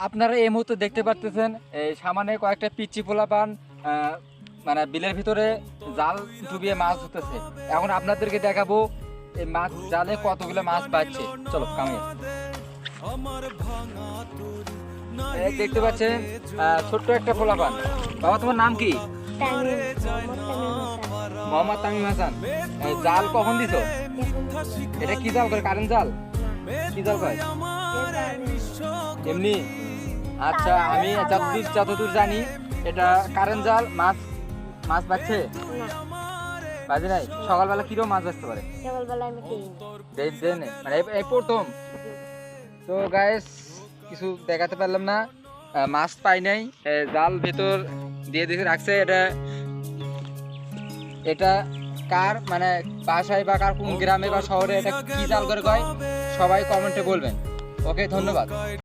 আপনারা এই মুহূর্তে দেখতে পারতেছেন এই সামনে কয়েকটা পিচ্চি পোলাপান মানে বিলের ভিতরে জাল ডুবিয়ে মাছ ধরতেছে। এখন আপনাদেরকে দেখাবো এই মাছ জালে কতগুলো মাছ পাচ্ছে। চলো কামে। এই দেখতে পাচ্ছেন ছোট্ট একটা পোলাপান। বাবা তোমার নাম কি? মোহাম্মদ তামিম হাসান। জাল কখন দিছো? এটা কি জাল করে? কারেন্ট জাল? কি জাল কয়? এমনি? আচ্ছা, আমি যতদূর জানি এটা কারেন্ট জাল। মাছ মাছ বাজছে? বাজে নাই। সকালবেলা কিরকম মাছ বাজতে পারে? মানে এই প্রথম তো গাইস কিছু দেখাতে পারলাম না, মাছ পাই নাই। জাল ভেতর দিয়ে দেখে রাখছে। এটা কার মানে বাসায় বা কার কোন গ্রামে বা শহরে এটা কি জাল করে কয় সবাই কমেন্টে বলবেন। ওকে, ধন্যবাদ।